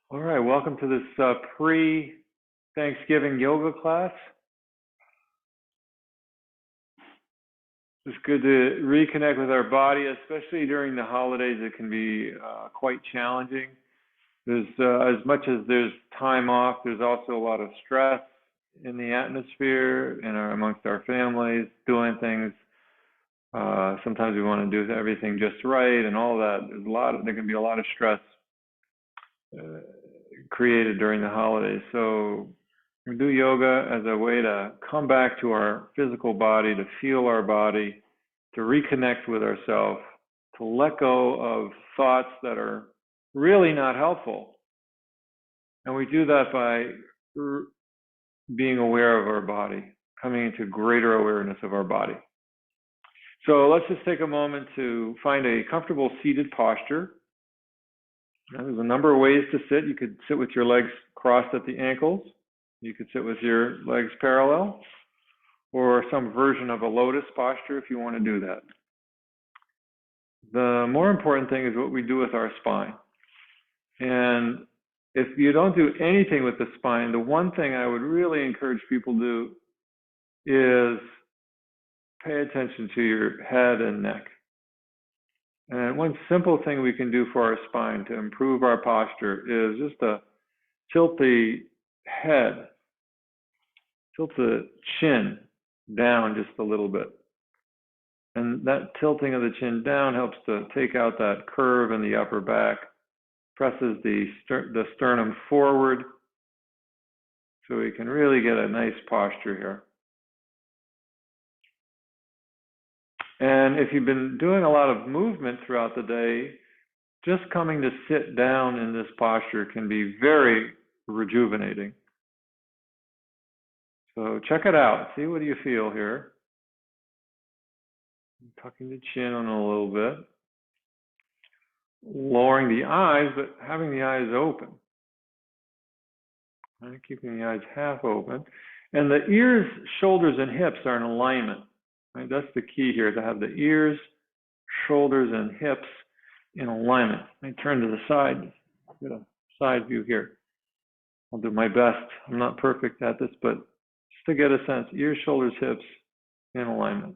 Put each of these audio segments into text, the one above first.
All right, welcome to this pre-Thanksgiving yoga class. It's good to reconnect with our body, especially during the holidays. It can be quite challenging. There's as much as there's time off, there's also a lot of stress in the atmosphere and amongst our families, doing things. Sometimes we want to do everything just right and all that. There can be a lot of stress created during the holidays. So we do yoga as a way to come back to our physical body, to feel our body, to reconnect with ourselves, to let go of thoughts that are really not helpful. And we do that by being aware of our body, coming into greater awareness of our body. So let's just take a moment to find a comfortable seated posture. Now, there's a number of ways to sit. You could sit with your legs crossed at the ankles. You could sit with your legs parallel, or some version of a lotus posture if you want to do that. The more important thing is what we do with our spine. And if you don't do anything with the spine, the one thing I would really encourage people to do is pay attention to your head and neck. And one simple thing we can do for our spine to improve our posture is just to tilt the head, tilt the chin down just a little bit. And that tilting of the chin down helps to take out that curve in the upper back, presses the sternum forward, so we can really get a nice posture here. And if you've been doing a lot of movement throughout the day, just coming to sit down in this posture can be very rejuvenating. So check it out. See, what do you feel here? Tucking the chin on a little bit. Lowering the eyes, but having the eyes open. Right? Keeping the eyes half open. And the ears, shoulders, and hips are in alignment. Right? That's the key here, to have the ears, shoulders, and hips in alignment. Let me turn to the side. Get a side view here. I'll do my best. I'm not perfect at this, but just to get a sense, ears, shoulders, hips in alignment.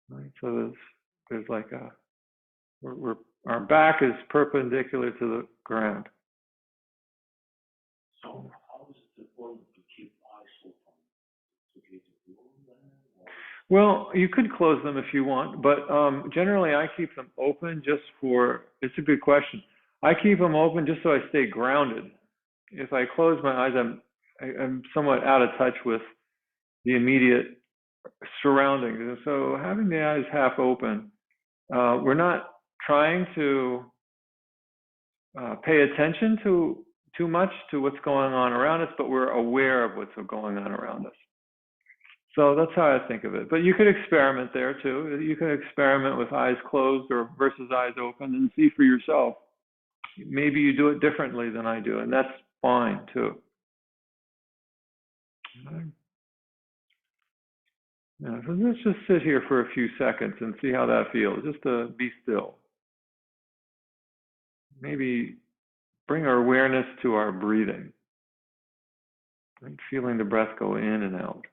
Right? So there's like our back is perpendicular to the ground. So how is it important to keep eyes open? Well, you could close them if you want, but generally I keep them open just for, it's a good question. I keep them open just so I stay grounded. If I close my eyes, I'm somewhat out of touch with the immediate surroundings. And so having the eyes half open, we're not trying to pay attention to too much to what's going on around us, but we're aware of what's going on around us. So that's how I think of it. But you could experiment there too. You can experiment with eyes closed or versus eyes open and see for yourself. Maybe you do it differently than I do, and that's fine too. Yeah, so let's just sit here for a few seconds and see how that feels, just to be still. Maybe bring our awareness to our breathing, right? Feeling the breath go in and out.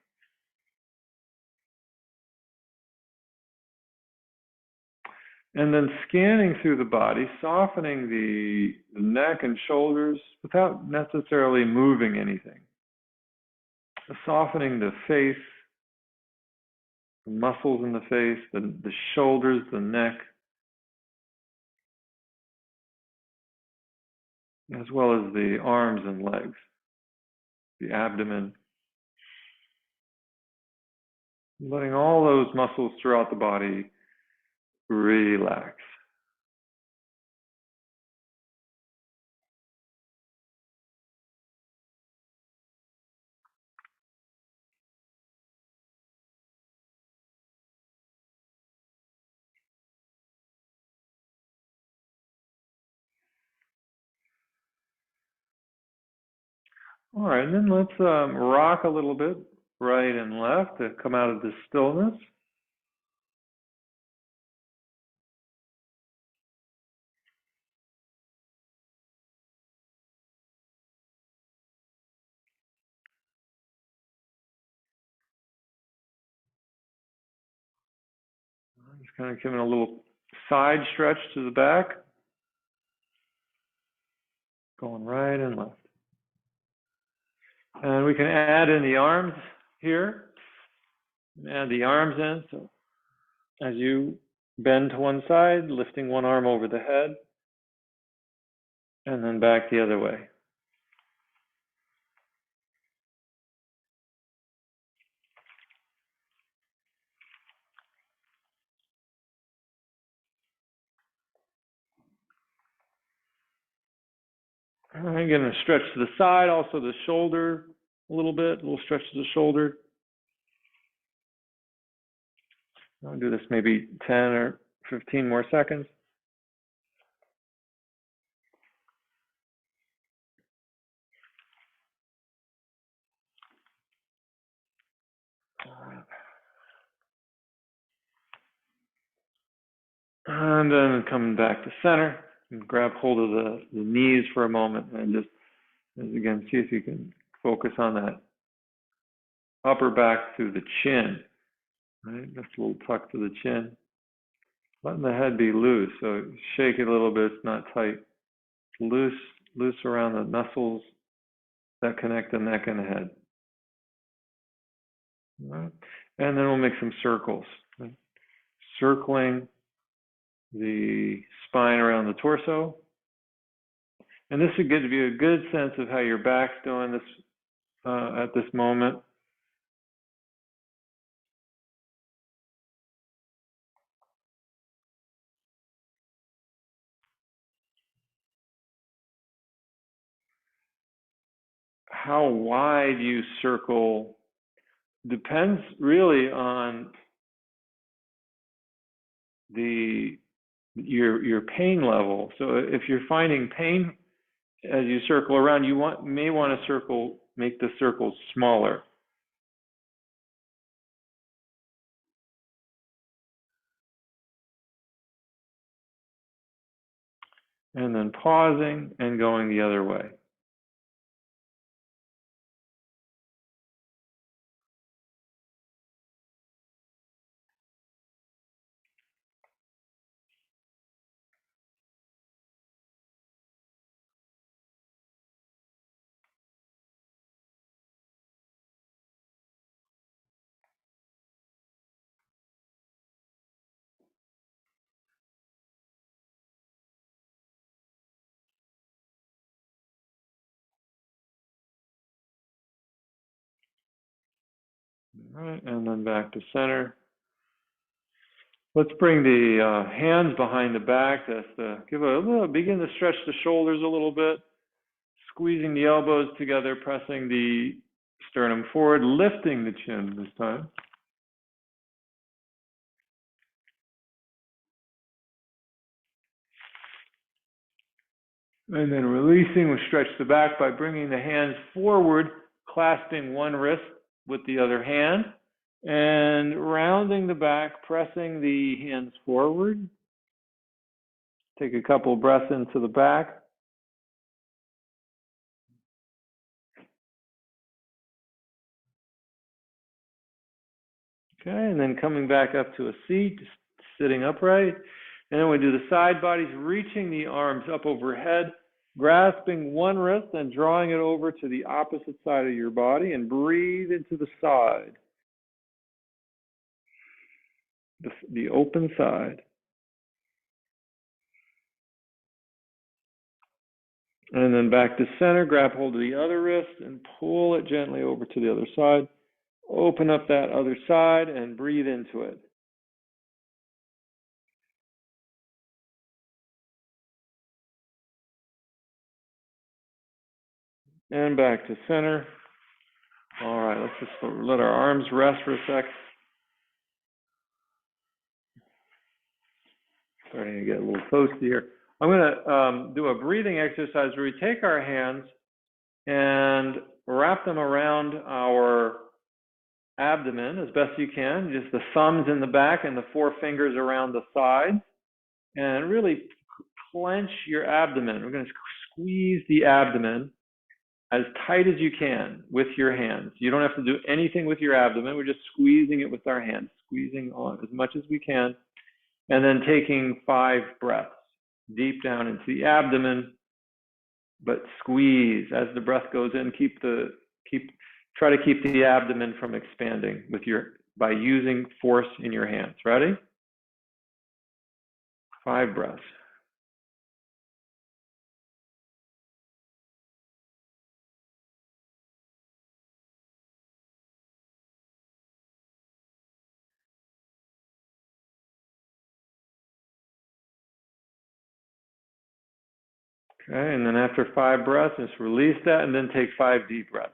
And then scanning through the body, softening the neck and shoulders without necessarily moving anything. Softening the face, the muscles in the face, the shoulders, the neck, as well as the arms and legs, the abdomen. Letting all those muscles throughout the body relax. All right, and then let's rock a little bit, right and left, to come out of the stillness. Just kind of giving a little side stretch to the back. Going right and left. And we can add in the arms here. Add the arms in. So as you bend to one side, lifting one arm over the head, and then back the other way. All right, again, a stretch to the side, also the shoulder a little bit, a little stretch to the shoulder. I'll do this maybe 10 or 15 more seconds. And then coming back to center, and grab hold of the knees for a moment and just, again, see if you can focus on that upper back through the chin. Right, just a little tuck to the chin. Letting the head be loose, so shake it a little bit, it's not tight. Loose around the muscles that connect the neck and the head. All right. And then we'll make some circles. Right? Circling the spine around the torso. And this would give you a good sense of how your back's doing this at this moment. How wide you circle depends really on your pain level. So if you're finding pain as you circle around, you may want to make the circles smaller. And then pausing and going the other way. All right, and then back to center. Let's bring the hands behind the back. Just begin to stretch the shoulders a little bit, squeezing the elbows together, pressing the sternum forward, lifting the chin this time. And then releasing, we stretch the back by bringing the hands forward, clasping one wrist with the other hand, and rounding the back, pressing the hands forward. Take a couple of breaths into the back. Okay, and then coming back up to a seat, sitting upright. And then we do the side bodies, reaching the arms up overhead, grasping one wrist and drawing it over to the opposite side of your body, and breathe into the side, the open side. And then back to center, grab hold of the other wrist and pull it gently over to the other side. Open up that other side and breathe into it. And back to center. All right, let's just let our arms rest for a sec. Starting to get a little toasty here. I'm going to do a breathing exercise where we take our hands and wrap them around our abdomen as best you can, just the thumbs in the back and the four fingers around the sides, and really clench your abdomen. We're going to squeeze the abdomen as tight as you can with your hands. You don't have to do anything with your abdomen. We're just squeezing it with our hands, squeezing on as much as we can. And then taking 5 breaths deep down into the abdomen, but squeeze as the breath goes in. Try to keep the abdomen from expanding by using force in your hands. Ready? 5 breaths. Okay, and then after 5 breaths, just release that and then take 5 deep breaths.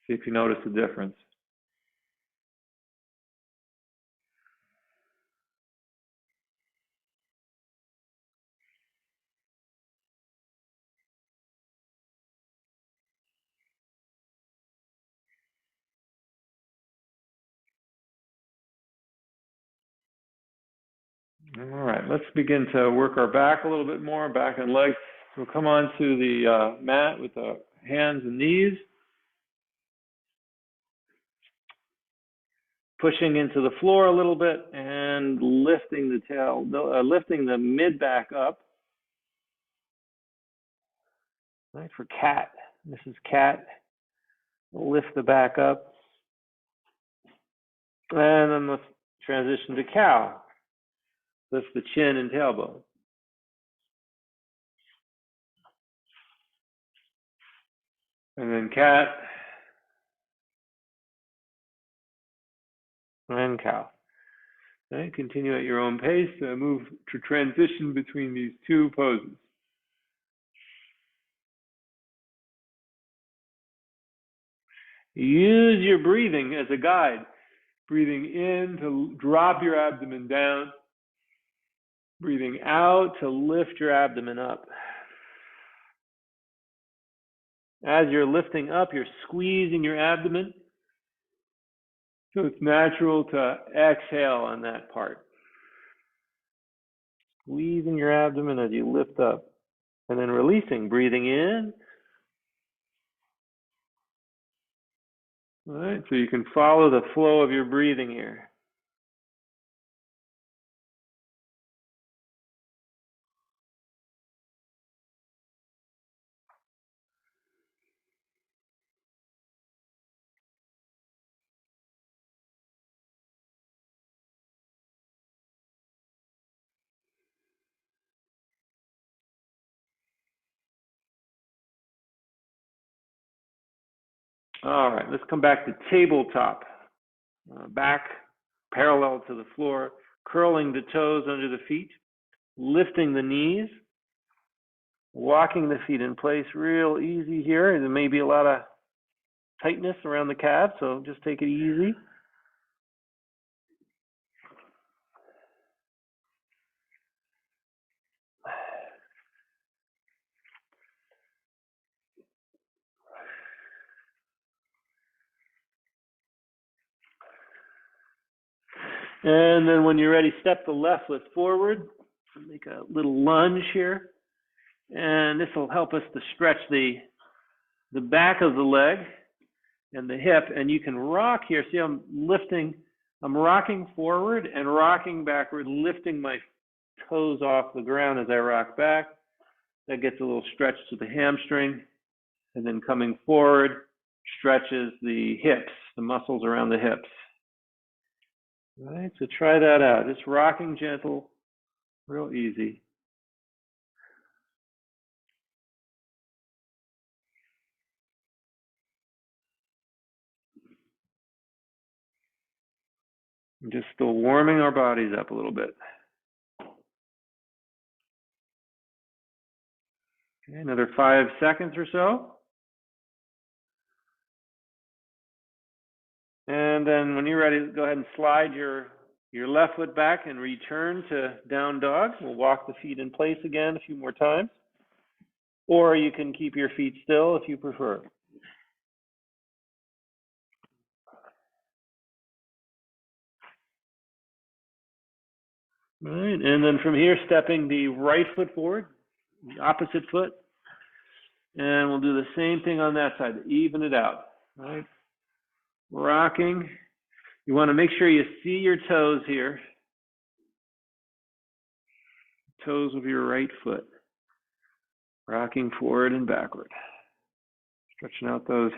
See if you notice the difference. All right, let's begin to work our back a little bit more, back and legs. We'll come onto the mat with the hands and knees. Pushing into the floor a little bit and lifting the tail, lifting the mid back up. Right, for cat. This is cat. We'll lift the back up. And then let's transition to cow. Lift the chin and tailbone. And then cat. And cow. Okay, continue at your own pace. Move to transition between these 2 poses. Use your breathing as a guide. Breathing in to drop your abdomen down. Breathing out to lift your abdomen up. As you're lifting up, you're squeezing your abdomen. So it's natural to exhale on that part. Squeezing your abdomen as you lift up. And then releasing, breathing in. All right, so you can follow the flow of your breathing here. All right, let's come back to tabletop. Back parallel to the floor, curling the toes under the feet, lifting the knees, walking the feet in place real easy here. There may be a lot of tightness around the calf, so just take it easy. And then when you're ready, step the left foot forward. Make a little lunge here. And this will help us to stretch the back of the leg and the hip. And you can rock here. See, I'm rocking forward and rocking backward, lifting my toes off the ground as I rock back. That gets a little stretch to the hamstring. And then coming forward, stretches the hips, the muscles around the hips. All right, so try that out. Just rocking gentle, real easy. And just still warming our bodies up a little bit. Okay, another 5 seconds or so. And then when you're ready, go ahead and slide your left foot back and return to down dog. We'll walk the feet in place again a few more times. Or you can keep your feet still if you prefer. All right, and then from here, stepping the right foot forward, the opposite foot. And we'll do the same thing on that side, even it out. All right, rocking. You want to make sure you see your toes here. toes of your right foot, rocking forward and backward. Stretching out those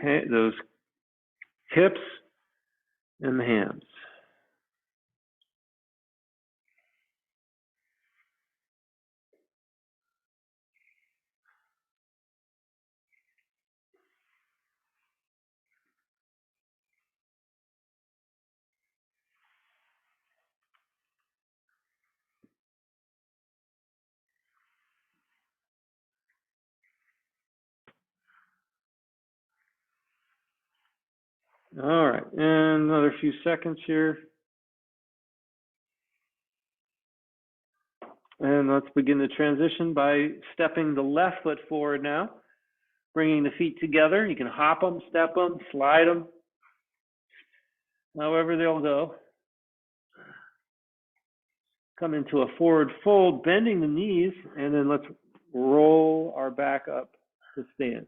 hips and the hams. All right, and another few seconds here. And let's begin the transition by stepping the left foot forward now, bringing the feet together. You can hop them, step them, slide them, however they'll go. Come into a forward fold, bending the knees, and then let's roll our back up to stand.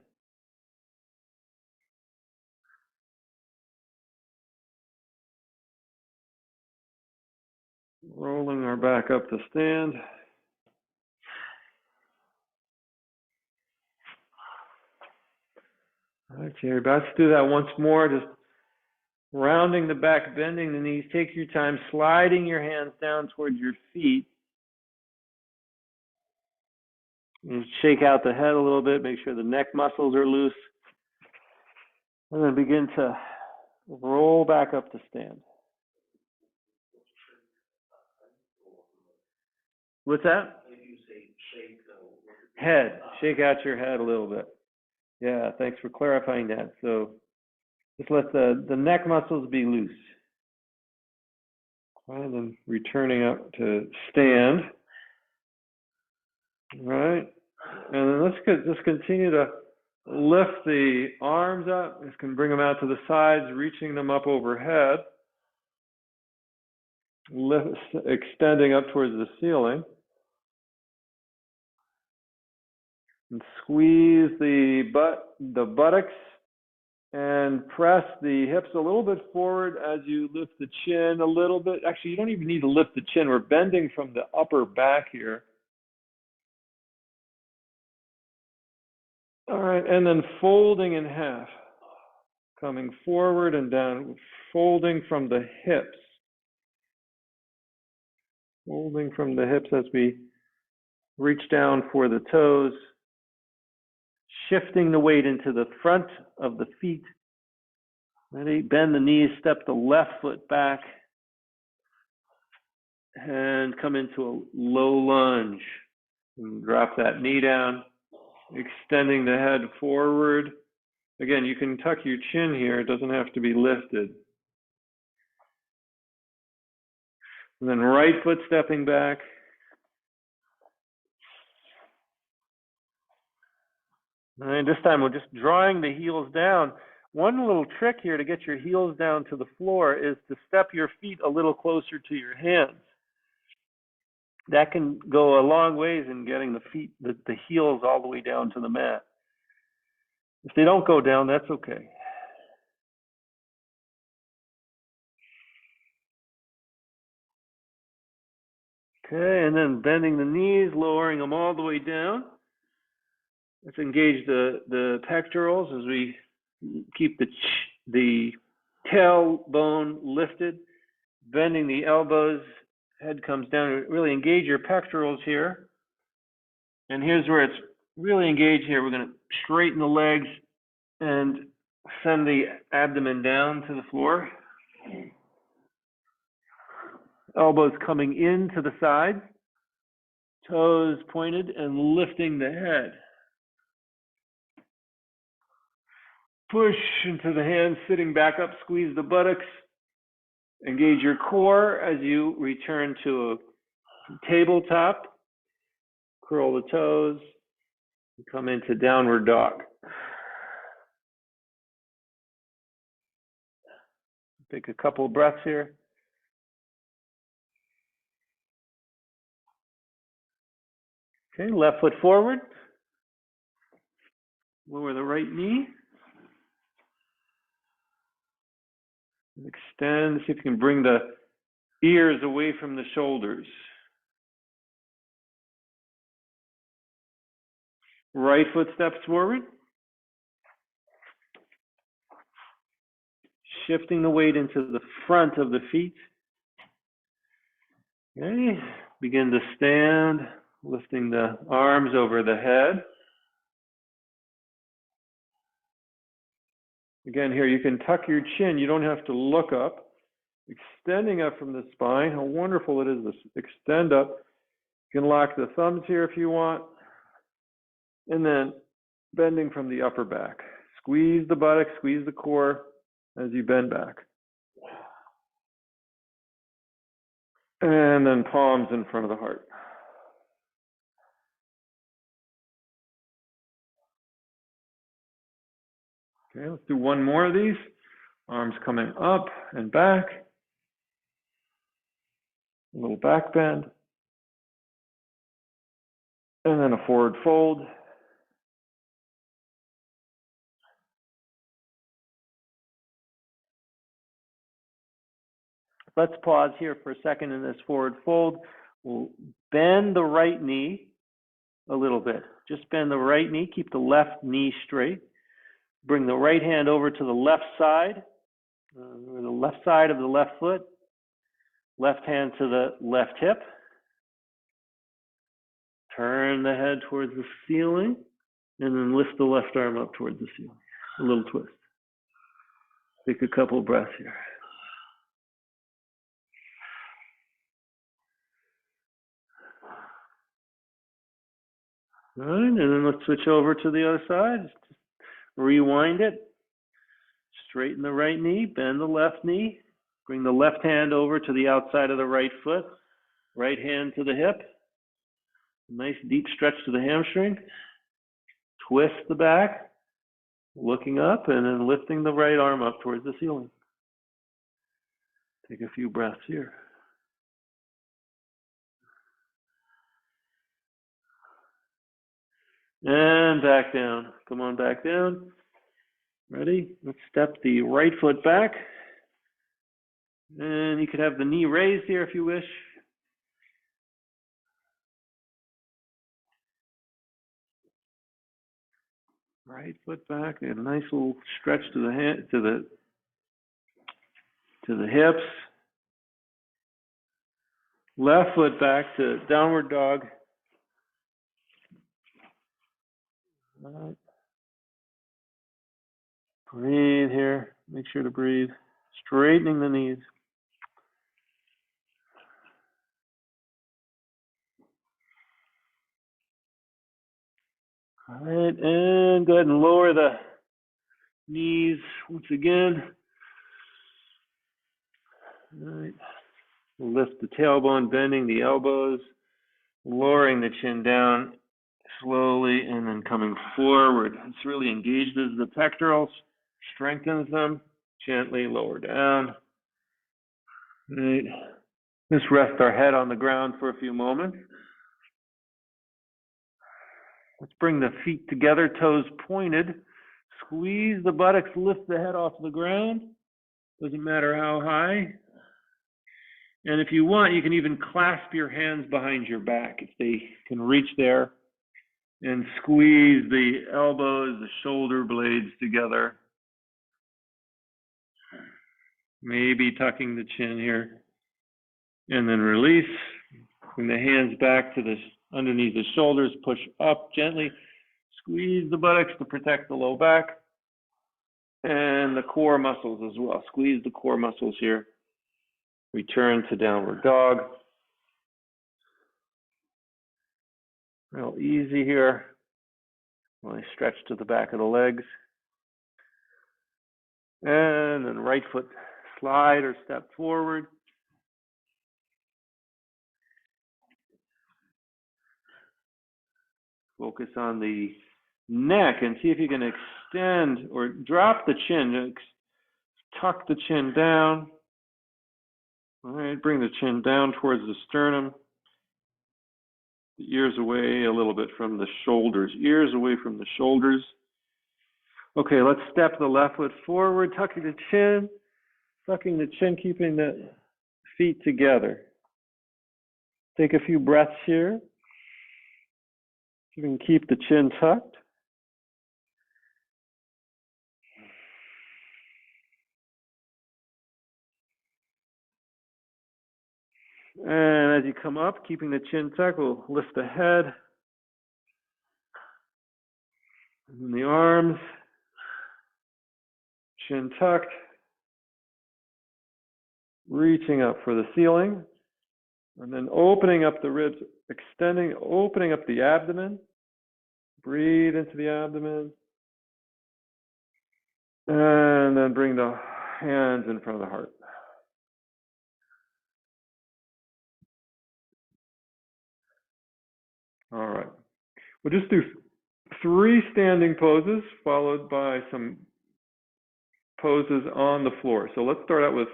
Rolling our back up to stand. Okay, let's do that once more. Just rounding the back, bending the knees. Take your time, sliding your hands down towards your feet. And shake out the head a little bit. Make sure the neck muscles are loose. And then begin to roll back up to stand. What's that? Head. Shake out your head a little bit. Yeah, thanks for clarifying that. So just let the neck muscles be loose. And then returning up to stand. All right. And then let's just continue to lift the arms up. Just can bring them out to the sides, reaching them up overhead. Extending up towards the ceiling. And squeeze the buttocks and press the hips a little bit forward as you lift the chin a little bit. Actually, you don't even need to lift the chin. We're bending from the upper back here. All right, and then folding in half. Coming forward and down, folding from the hips. Folding from the hips as we reach down for the toes. Shifting the weight into the front of the feet. Ready? Bend the knees, step the left foot back, and come into a low lunge. And drop that knee down, extending the head forward. Again, you can tuck your chin here. It doesn't have to be lifted. And then right foot stepping back. And this time we're just drawing the heels down. One little trick here to get your heels down to the floor is to step your feet a little closer to your hands. That can go a long ways in getting the heels all the way down to the mat. If they don't go down, that's okay. Okay, and then bending the knees, lowering them all the way down. Let's engage the pectorals as we keep the tailbone lifted, bending the elbows, head comes down. Really engage your pectorals here. And here's where it's really engaged here. We're going to straighten the legs and send the abdomen down to the floor. Elbows coming into the sides, toes pointed and lifting the head. Push into the hands, sitting back up, squeeze the buttocks. Engage your core as you return to a tabletop. Curl the toes. Come into downward dog. Take a couple of breaths here. Okay, left foot forward. Lower the right knee. Extend. See if you can bring the ears away from the shoulders. Right foot steps forward. Shifting the weight into the front of the feet. Okay. Begin to stand, lifting the arms over the head. Again, here you can tuck your chin. You don't have to look up. Extending up from the spine. How wonderful it is to extend up. You can lock the thumbs here if you want. And then bending from the upper back. Squeeze the buttocks, squeeze the core as you bend back. And then palms in front of the heart. Okay, let's do one more of these. Arms coming up and back. A little back bend. And then a forward fold. Let's pause here for a second in this forward fold. We'll bend the right knee a little bit. Just bend the right knee. Keep the left knee straight. Bring the right hand over to the left side, or the left side of the left foot. Left hand to the left hip. Turn the head towards the ceiling, and then lift the left arm up towards the ceiling. A little twist. Take a couple breaths here. All right, and then let's switch over to the other side. Just rewind it. Straighten the right knee, bend the left knee. Bring the left hand over to the outside of the right foot. Right hand to the hip. Nice deep stretch to the hamstring. Twist the back, looking up, and then lifting the right arm up towards the ceiling. Take a few breaths here. And back down. Come on back down. Ready? Let's step the right foot back. And you could have the knee raised here if you wish. Right foot back, and a nice little stretch to the hand, to the hips. Left foot back to downward dog. All right. Breathe here. Make sure to breathe. Straightening the knees. All right, and go ahead and lower the knees once again. All right. Lift the tailbone, bending the elbows, lowering the chin down slowly, and then coming forward. This really engages the pectorals, strengthens them. Gently lower down. All right. Just rest our head on the ground for a few moments. Let's bring the feet together, toes pointed. Squeeze the buttocks, lift the head off the ground. Doesn't matter how high. And if you want, you can even clasp your hands behind your back if they can reach there. And squeeze the elbows, the shoulder blades together. Maybe tucking the chin here. And then release. Bring the hands back to the underneath the shoulders, push up gently, squeeze the buttocks to protect the low back and the core muscles as well. Squeeze the core muscles here. Return to downward dog. Real easy here. Really stretch to the back of the legs. And then right foot slide or step forward. Focus on the neck and see if you can extend or drop the chin. Tuck the chin down. All right, bring the chin down towards the sternum. The ears away a little bit from the shoulders. Ears away from the shoulders. Okay, let's step the left foot forward, tucking the chin, keeping the feet together. Take a few breaths here. You can keep the chin tucked. And as you come up, keeping the chin tucked, we'll lift the head. And then the arms, chin tucked, reaching up for the ceiling. And then opening up the ribs, extending, opening up the abdomen. Breathe into the abdomen. And then bring the hands in front of the heart. All right. We'll just do 3 standing poses followed by some poses on the floor. So let's start out with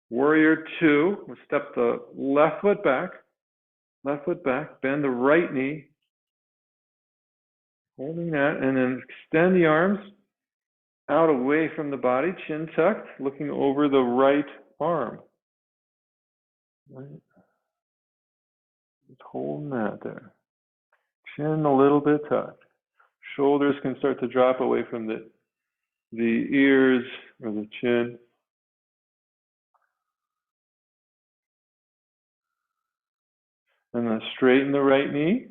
Warrior 2. We'll step the left foot back, bend the right knee, holding that, and then extend the arms out away from the body, chin tucked, looking over the right arm. Right. Just holding that there. Chin a little bit tucked. Shoulders can start to drop away from the ears or the chin. And then straighten the right knee,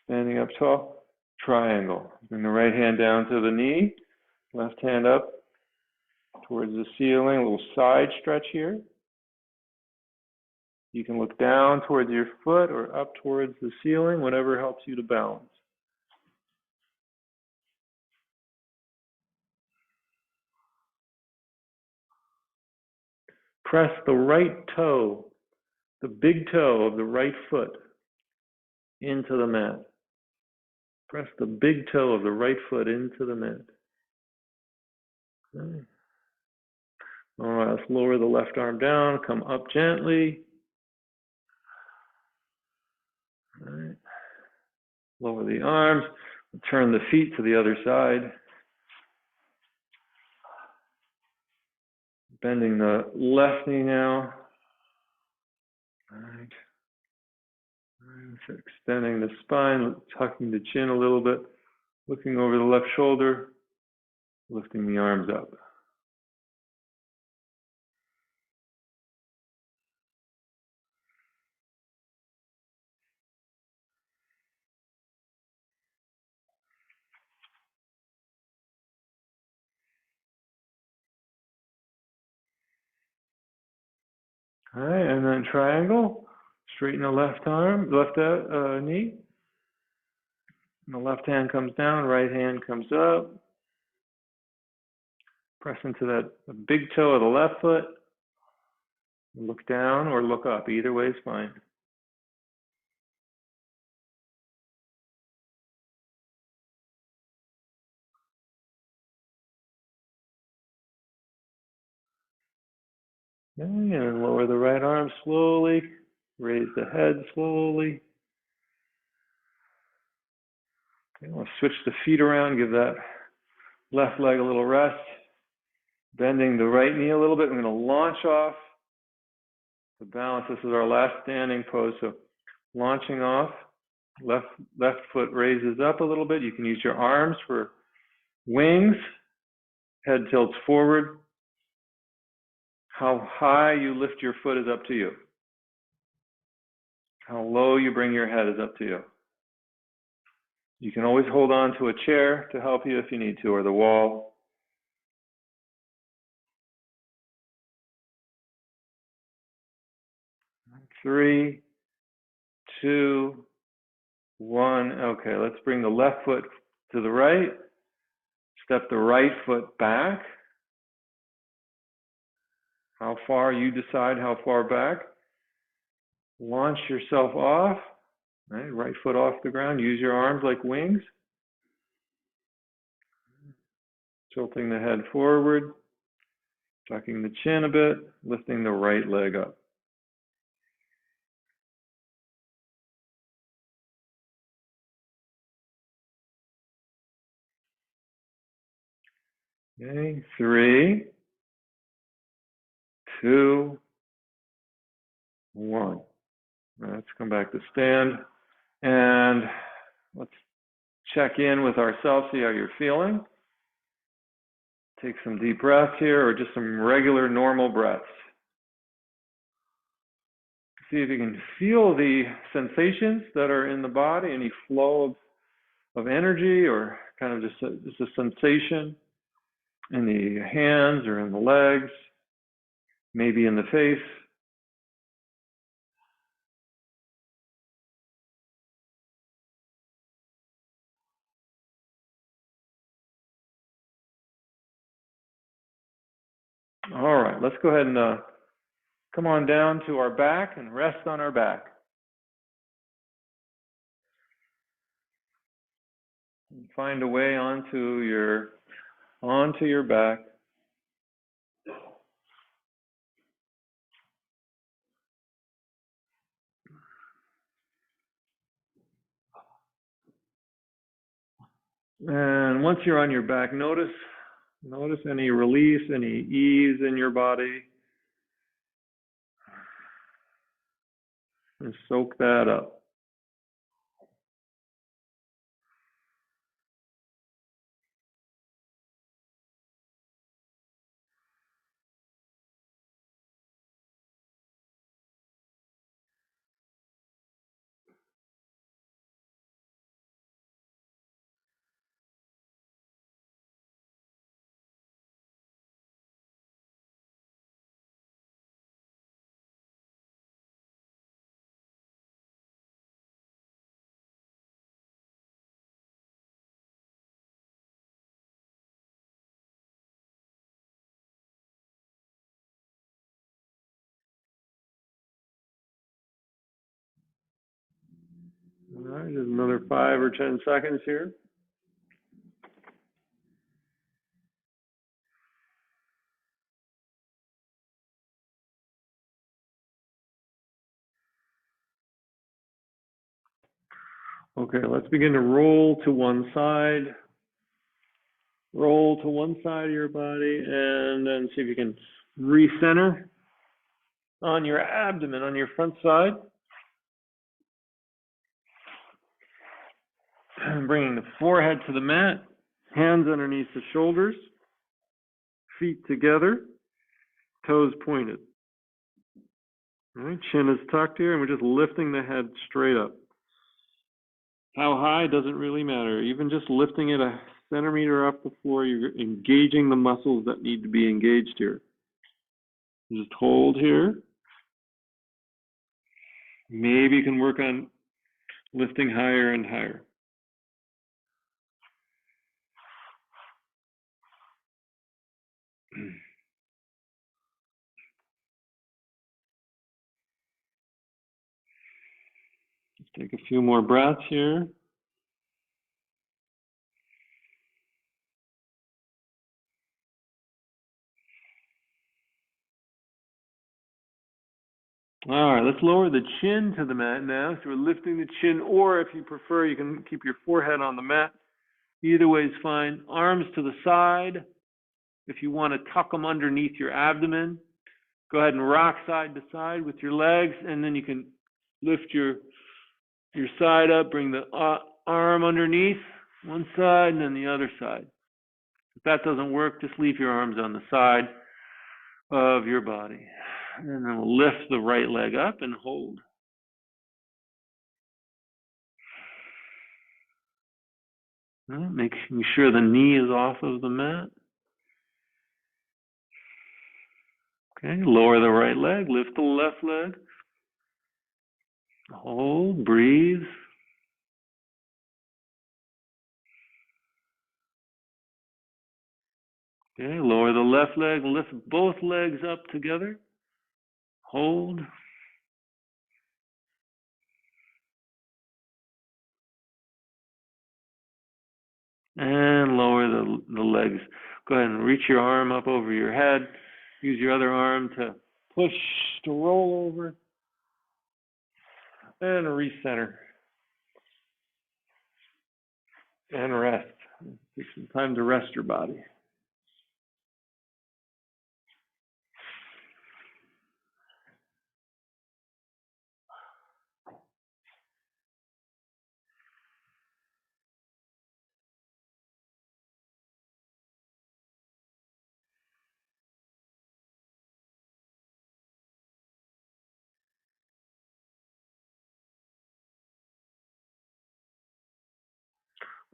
standing up tall, triangle. Bring the right hand down to the knee, left hand up towards the ceiling, a little side stretch here. You can look down towards your foot or up towards the ceiling, whatever helps you to balance. Press the right toe, the big toe of the right foot, into the mat. Press the big toe of the right foot into the mat. Okay. All right, let's lower the left arm down, come up gently. All right. Lower the arms, turn the feet to the other side. Bending the left knee now. All right. So extending the spine, tucking the chin a little bit, looking over the left shoulder, lifting the arms up. All right, and then triangle. Straighten the left arm, left knee. And the left hand comes down, right hand comes up. Press into that big toe of the left foot. Look down or look up. Either way is fine. Okay, and lower the right arm slowly. Raise the head slowly. Okay, we'll switch the feet around. Give that left leg a little rest. Bending the right knee a little bit. I'm going to launch off to balance. This is our last standing pose. So launching off. Left foot raises up a little bit. You can use your arms for wings. Head tilts forward. How high you lift your foot is up to you. How low you bring your head is up to you. You can always hold on to a chair to help you if you need to, or the wall. Three, two, one. Okay, let's bring the left foot to the right. Step the right foot back. How far, you decide how far back. Launch yourself off. Right foot off the ground. Use your arms like wings. Tilting the head forward. Tucking the chin a bit. Lifting the right leg up. Okay, 3, 2, 1. Let's come back to stand. And Let's check in with ourselves, see how you're feeling. Take some deep breaths here, or just some regular normal breaths. See if you can feel the sensations that are in the body, any flow of energy, or kind of just a sensation in the hands or in the legs, maybe in the face. All right, let's go ahead and come on down to our back and rest on our back. And find a way onto your back. And once you're on your back, notice any release, any ease in your body. And soak that up. All right, just another 5 or 10 seconds here. Okay, let's begin to roll to one side. Roll to one side of your body, and then see if you can recenter on your abdomen, on your front side. And bringing the forehead to the mat, hands underneath the shoulders, feet together, toes pointed. All right, chin is tucked here, and we're just lifting the head straight up. How high doesn't really matter. Even just lifting it a centimeter off the floor, you're engaging the muscles that need to be engaged here. Just hold here. Maybe you can work on lifting higher and higher. Let's take a few more breaths here. All right, let's lower the chin to the mat now. So we're lifting the chin, or if you prefer, you can keep your forehead on the mat. Either way is fine. Arms to the side. If you want to tuck them underneath your abdomen, go ahead and rock side to side with your legs, and then you can lift your side up, bring the arm underneath one side and then the other side. If that doesn't work, just leave your arms on the side of your body. And then we'll lift the right leg up and hold. Making sure the knee is off of the mat. Okay, lower the right leg, lift the left leg. Hold, breathe. Okay, lower the left leg, lift both legs up together. Hold. And lower the legs. Go ahead and reach your arm up over your head. Use your other arm to push, to roll over. And recenter. And rest. Take some time to rest your body.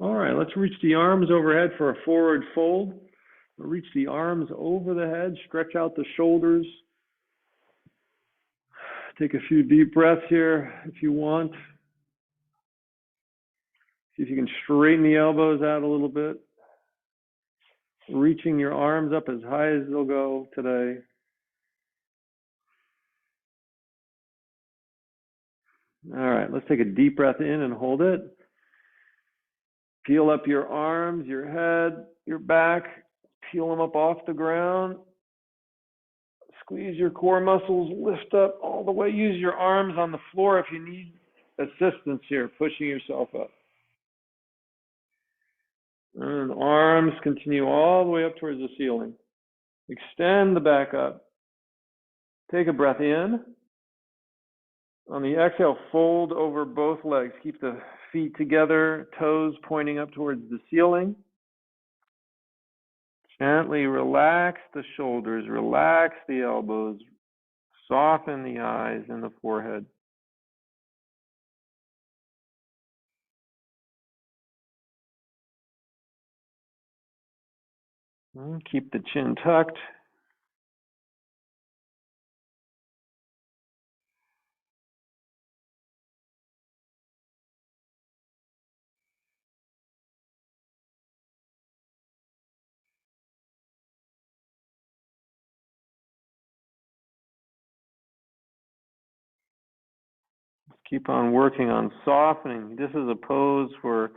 All right, let's reach the arms overhead for a forward fold. Reach the arms over the head, stretch out the shoulders. Take a few deep breaths here if you want. See if you can straighten the elbows out a little bit. Reaching your arms up as high as they'll go today. All right, let's take a deep breath in and hold it. Peel up your arms, your head, your back. Peel them up off the ground. Squeeze your core muscles, lift up all the way. Use your arms on the floor if you need assistance here, pushing yourself up. And arms continue all the way up towards the ceiling. Extend the back up. Take a breath in. On the exhale, fold over both legs. Keep the feet together, toes pointing up towards the ceiling. Gently relax the shoulders, relax the elbows, soften the eyes and the forehead. And keep the chin tucked. Keep on working on softening. This is a pose for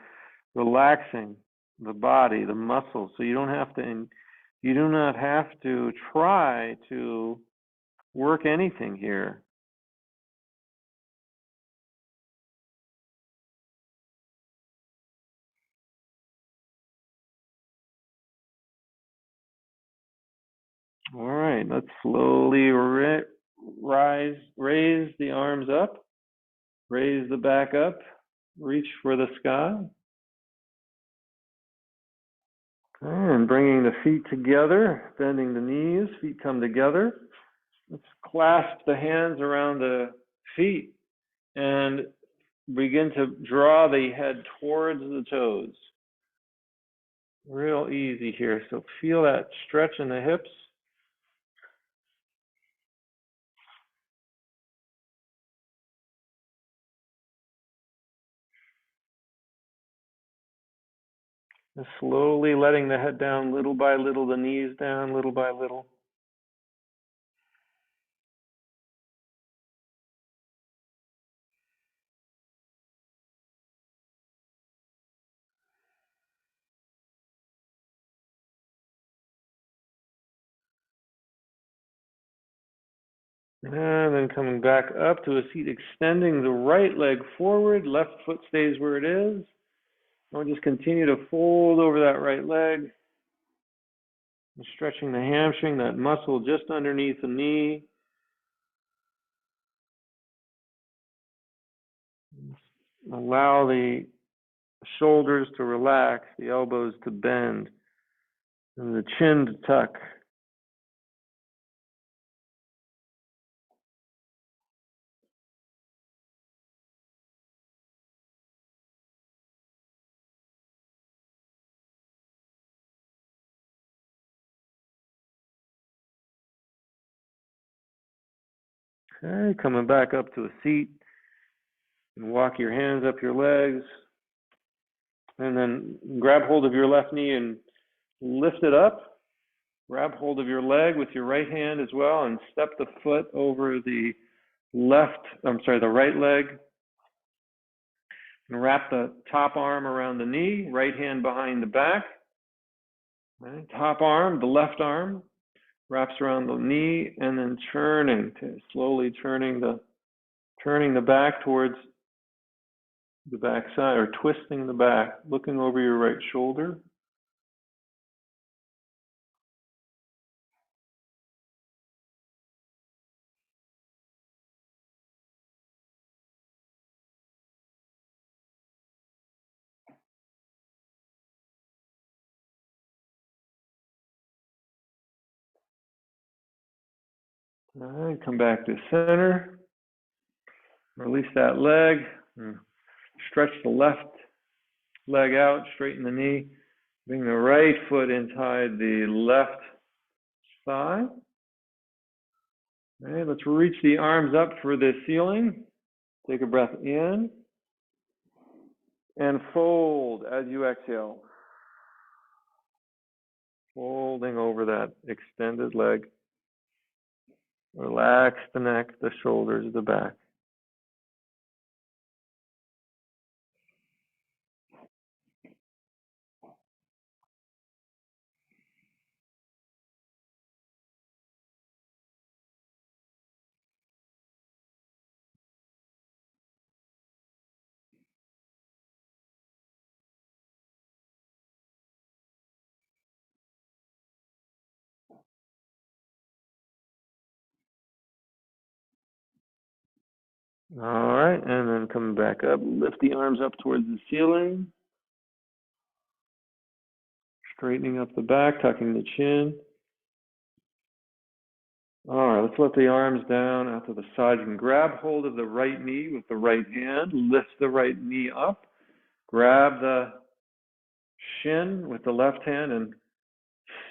relaxing the body, the muscles. So you do not have to try to work anything here. All right, let's slowly raise the arms up, raise the back up, reach for the sky. And bringing the feet together, bending the knees, feet come together. Let's clasp the hands around the feet and begin to draw the head towards the toes. Real easy here. So feel that stretch in the hips. Just slowly letting the head down little by little, the knees down little by little. And then coming back up to a seat, extending the right leg forward, left foot stays where it is. We'll just continue to fold over that right leg. And stretching the hamstring, that muscle just underneath the knee. Allow the shoulders to relax, the elbows to bend, and the chin to tuck. Okay, coming back up to a seat. And walk your hands up your legs. And then grab hold of your left knee and lift it up. Grab hold of your leg with your right hand as well and step the foot over the right leg. And wrap the top arm around the knee, right hand behind the back. Right, top arm, the left arm, wraps around the knee, and then slowly turning the back towards the back side, or twisting the back, looking over your right shoulder. All right, come back to center. Release that leg. Stretch the left leg out, straighten the knee. Bring the right foot inside the left thigh. All right, let's reach the arms up for the ceiling. Take a breath in and fold as you exhale. Folding over that extended leg. Relax the neck, the shoulders, the back. All right, and then come back up. Lift the arms up towards the ceiling. Straightening up the back, tucking the chin. All right, let's let the arms down out to the side. You can grab hold of the right knee with the right hand. Lift the right knee up. Grab the shin with the left hand and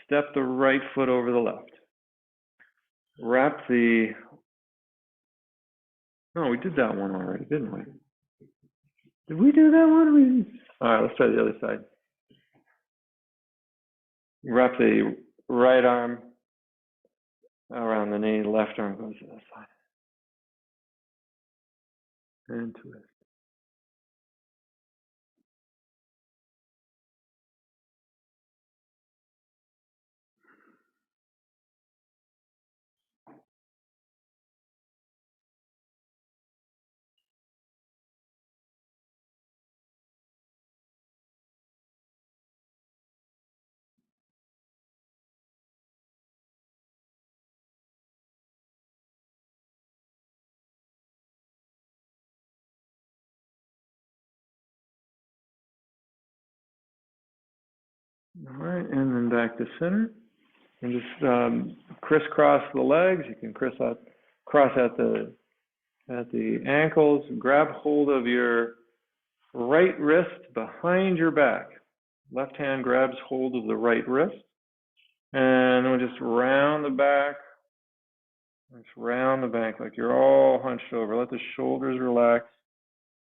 step the right foot over the left. Wrap the... Oh, we did that one already, didn't we? Did we do that one? All right, let's try the other side. Wrap the right arm around the knee, left arm goes to the side. And twist. All right, and then back to center. And just crisscross the legs. You can cross at the ankles. Grab hold of your right wrist behind your back. Left hand grabs hold of the right wrist. And we'll just round the back. Just round the back like you're all hunched over. Let the shoulders relax.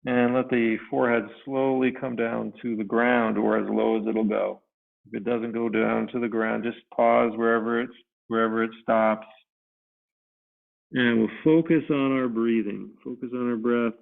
And let the forehead slowly come down to the ground or as low as it'll go. If it doesn't go down to the ground, just pause wherever it stops. And we'll focus on our breathing, focus on our breath.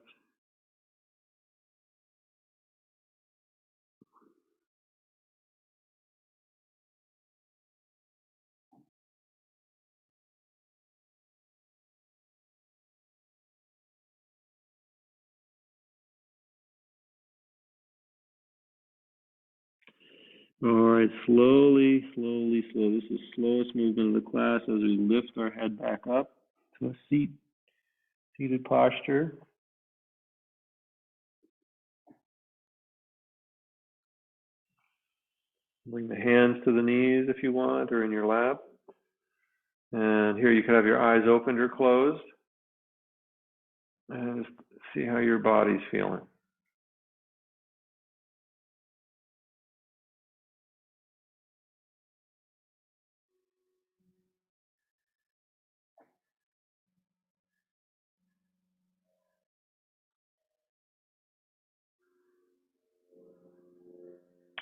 All right, slowly. This is the slowest movement of the class as we lift our head back up to a seated posture. Bring the hands to the knees if you want, or in your lap. And here you could have your eyes opened or closed. And just see how your body's feeling.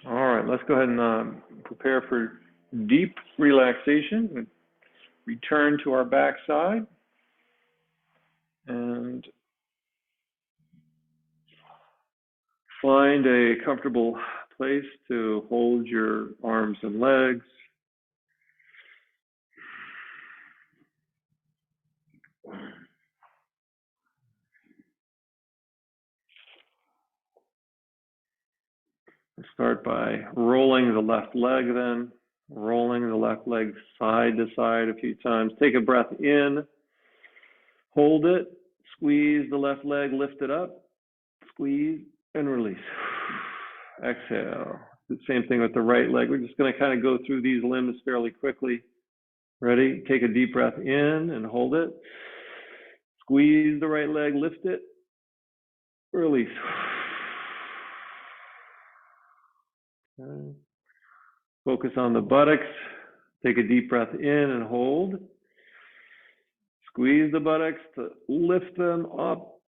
All right, let's go ahead and prepare for deep relaxation. Return to our backside and find a comfortable place to hold your arms and legs. Start by rolling the left leg then, rolling the left leg side to side a few times. Take a breath in, hold it, squeeze the left leg, lift it up, squeeze and release. Exhale. The same thing with the right leg. We're just going to kind of go through these limbs fairly quickly. Ready? Take a deep breath in and hold it. Squeeze the right leg, lift it, release. Okay. Focus on the buttocks. Take a deep breath in and hold. Squeeze the buttocks to lift them up.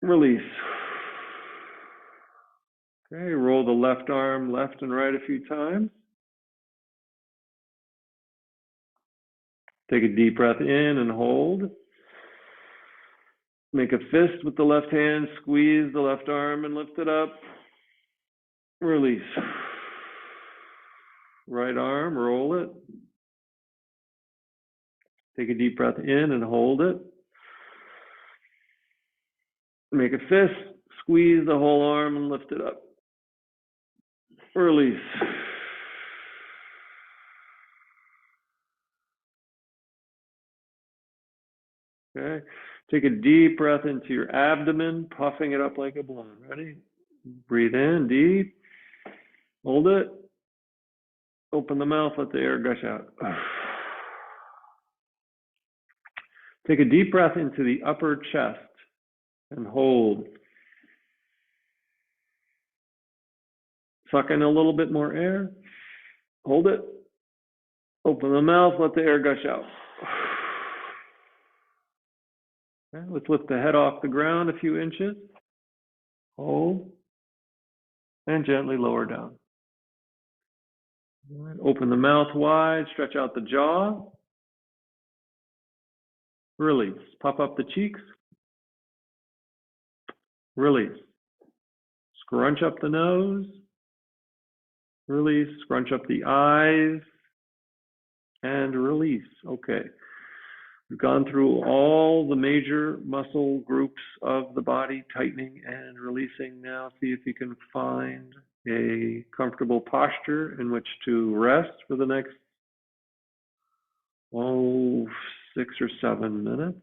Release. Okay, roll the left arm left and right a few times. Take a deep breath in and hold. Make a fist with the left hand, squeeze the left arm and lift it up. Release. Right arm, roll it. Take a deep breath in and hold it. Make a fist, squeeze the whole arm and lift it up. Release. Okay. Take a deep breath into your abdomen, puffing it up like a balloon. Ready? Breathe in deep. Hold it. Open the mouth, let the air gush out. Take a deep breath into the upper chest and hold. Suck in a little bit more air. Hold it. Open the mouth, let the air gush out. Okay, let's lift the head off the ground a few inches. Hold. And gently lower down. All right, open the mouth wide, stretch out the jaw. Release. Puff up the cheeks. Release. Scrunch up the nose. Release. Scrunch up the eyes. And release. Okay. We've gone through all the major muscle groups of the body, tightening and releasing. Now see if you can find a comfortable posture in which to rest for the next 6 or 7 minutes.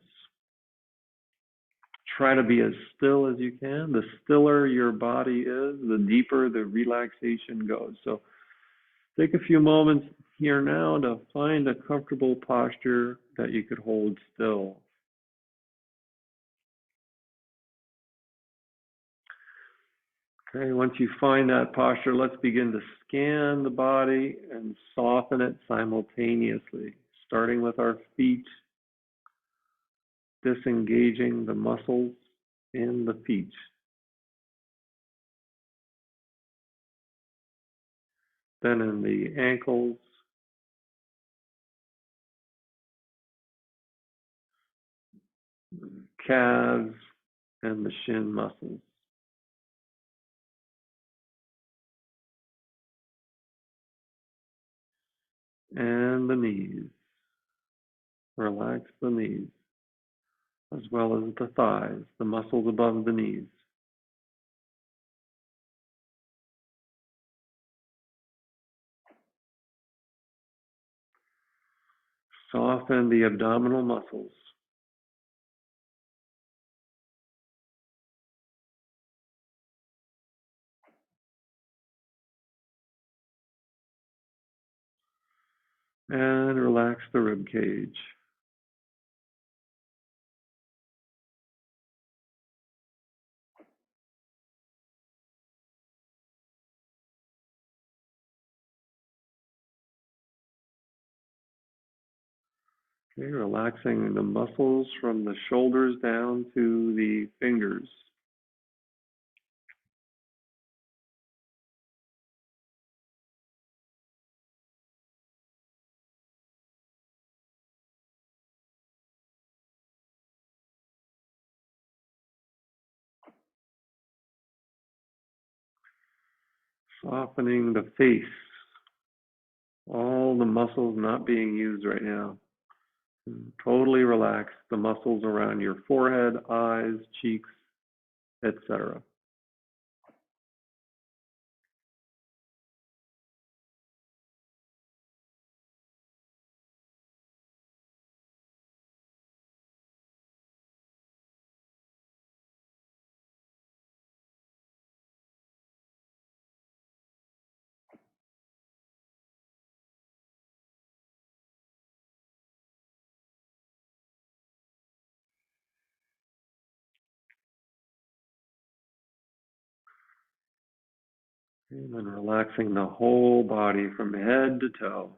Try to be as still as you can. The stiller your body is, the deeper the relaxation goes. So take a few moments here now to find a comfortable posture that you could hold still. Okay, once you find that posture, let's begin to scan the body and soften it simultaneously, starting with our feet, disengaging the muscles in the feet. Then in the ankles, calves, and the shin muscles. And the knees. Relax the knees, as well as the thighs, the muscles above the knees. Soften the abdominal muscles. And relax the rib cage. Okay, relaxing the muscles from the shoulders down to the fingers. Softening the face. All the muscles not being used right now. Totally relax the muscles around your forehead, eyes, cheeks, etc. And then relaxing the whole body from head to toe.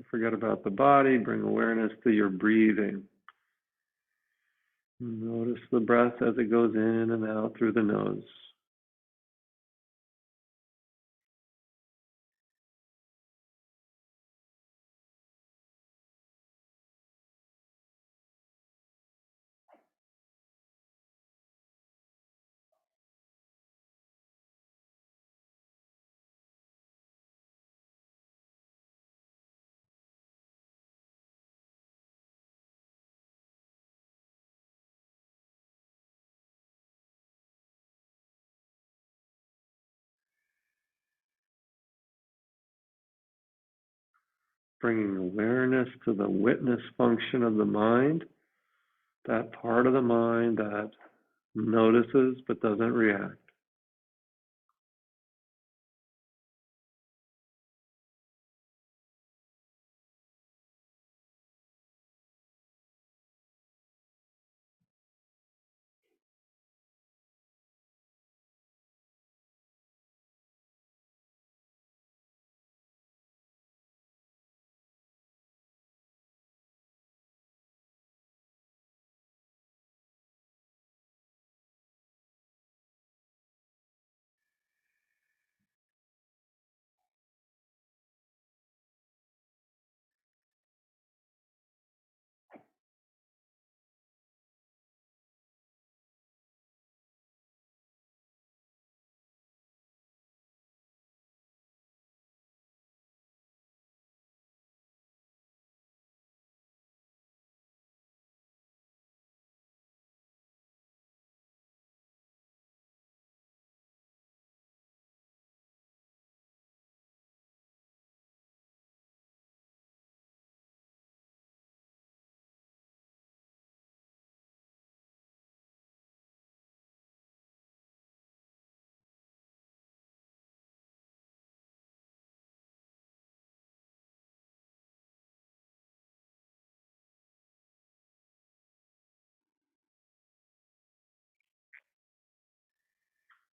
Forget about the body, bring awareness to your breathing. Notice the breath as it goes in and out through the nose. Bringing awareness to the witness function of the mind, that part of the mind that notices but doesn't react.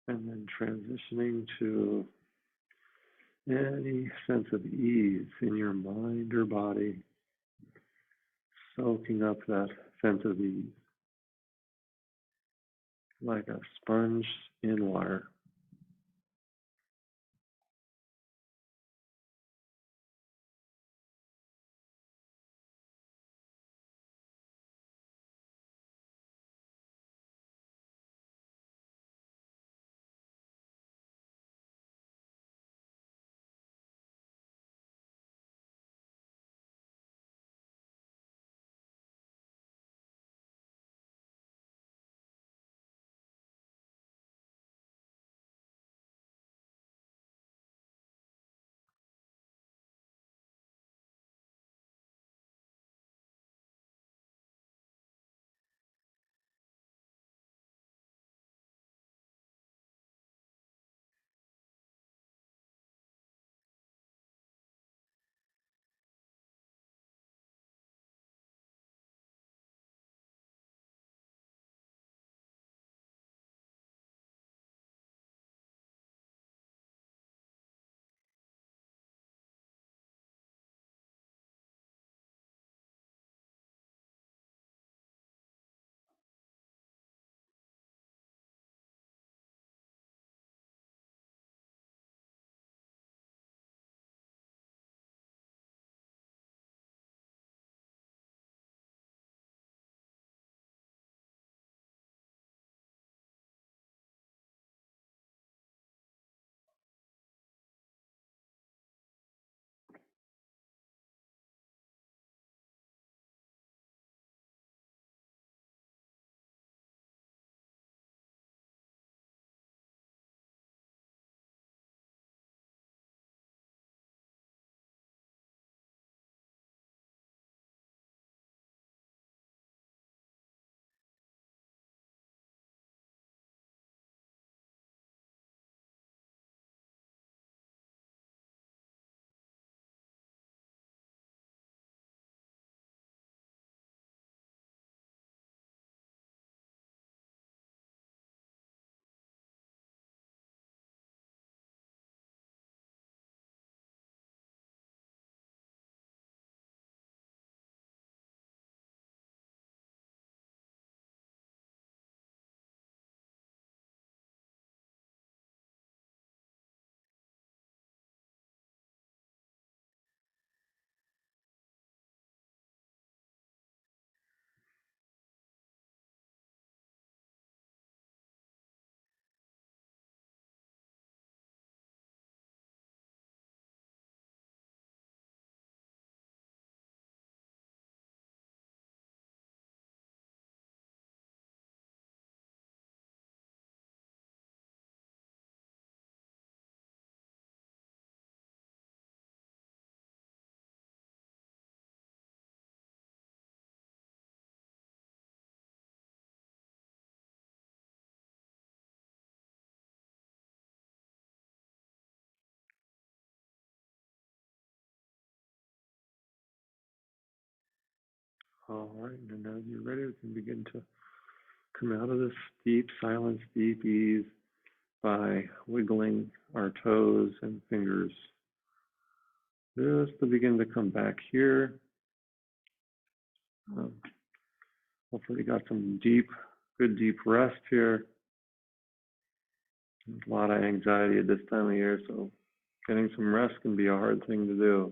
And then transitioning to any sense of ease in your mind or body, soaking up that sense of ease like a sponge in water. All right, and as you're ready, we can begin to come out of this deep silence, deep ease by wiggling our toes and fingers just to begin to come back here. Hopefully you got some good deep rest here. There's a lot of anxiety at this time of year, so getting some rest can be a hard thing to do.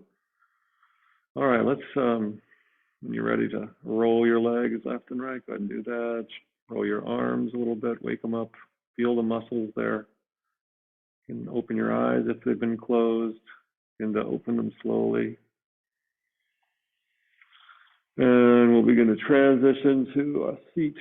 All right, let's, when you're ready to roll your legs left and right, go ahead and do that. Roll your arms a little bit, wake them up, feel the muscles there. You can open your eyes if they've been closed, begin to open them slowly. And we'll begin to transition to a seat.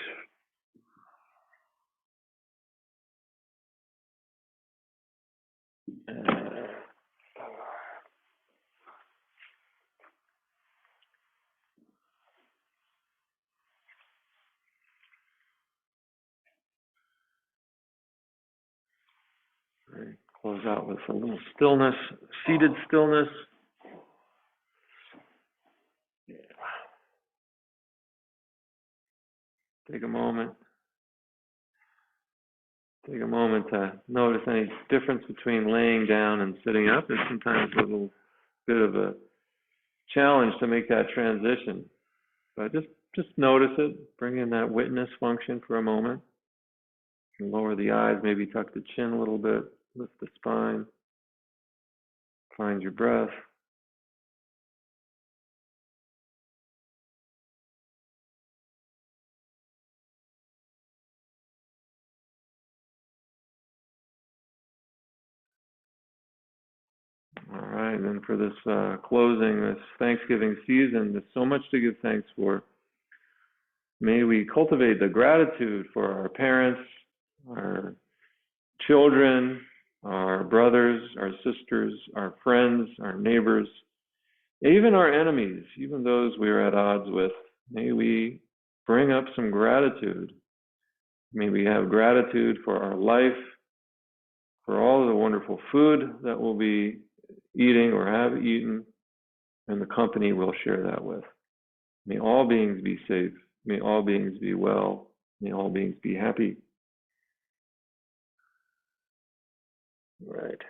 Right. Close out with a little stillness, seated stillness. Yeah. Take a moment. Take a moment to notice any difference between laying down and sitting up. There's sometimes a little bit of a challenge to make that transition. But just notice it. Bring in that witness function for a moment. You can lower the eyes, maybe tuck the chin a little bit, lift the spine. Find your breath. All right, and then for this closing, this Thanksgiving season, there's so much to give thanks for. May we cultivate the gratitude for our parents, our children, our brothers, our sisters, our friends, our neighbors, even our enemies, even those we are at odds with. May we bring up some gratitude. May we have gratitude for our life, for all of the wonderful food that we'll be eating or have eaten, and the company we'll share that with. May all beings be safe. May all beings be well. May all beings be happy. Right.